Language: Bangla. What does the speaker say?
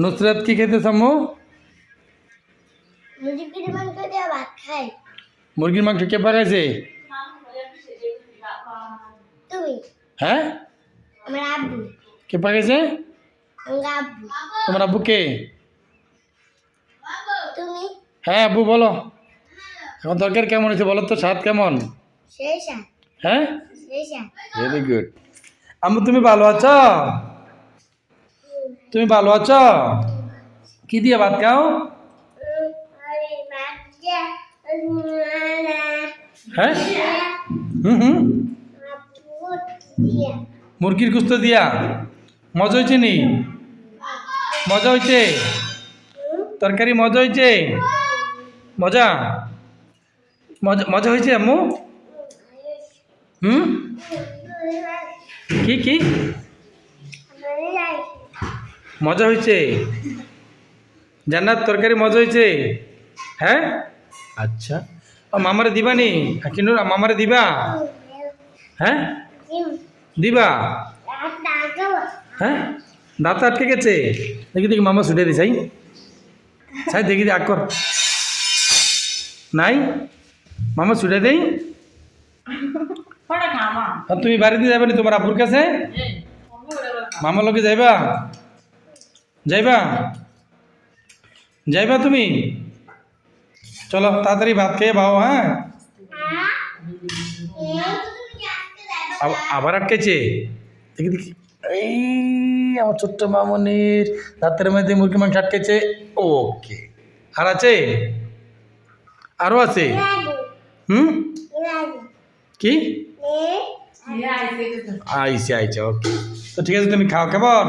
নুসরাত কি খেতে আম্মু? মুরগির মাংস দিয়ে ভাত খাই। মুরগির মাংস কে পাকাইছে? তুমি? হ্যাঁ, আমার আব্বু। কে পাকাইছে? আমার আব্বু। তোমার আব্বু কে? তুমি? হ্যাঁ আব্বু বলো, এখন তরকারি কেমন হয়েছে বলো তো, স্বাদ কেমন? সেই স্যার, হ্যাঁ, সেই স্যার। Very good. আম্মু তুমি ভালো আছো? তুমি ভালো আছো? কি দিয়ে ভাত খাও? হ্যাঁ, হুম, মুরগির গোস্ত দিয়া। মজা হয়েছে নি? মজা হয়েছে? তরকারি মজা হয়েছে? মজা মজা মজা হয়েছে আম্মু? হুম, কি কি মজা হয়েছে? জান্নাত তরকারি মজা হয়েছে? হ্যাঁ, আচ্ছা। ও মামারে দিবা নি? কিন্তু মামারে দিবা? হ্যাঁ, দিবা? হ্যাঁ, দাঁত আটকে গেছে। দেখি দেখি মামা ছুটে দিছাই সাই দেখি আগ কর নাই, মামা ছুটে দেই। আর তুমি বাড়িতে যাবে নি তোমার আব্বুর কাছে? মামার লোকে যাইবা? যাইবা? যাইবা তুমি? চলো তাড়াতাড়ি ভাত খেয়ে পাও। হ্যাঁ, আবার আটকেছে। দেখি দেখি, এই আমার ছোট্ট মামনির দাঁতের মধ্যে মুরগি মাংস আটকেছে। ওকে, আর আছে? আরও আছে? হুম, কি আইছে আইছে? ওকে, তো ঠিক আছে, তুমি খাও কেমন?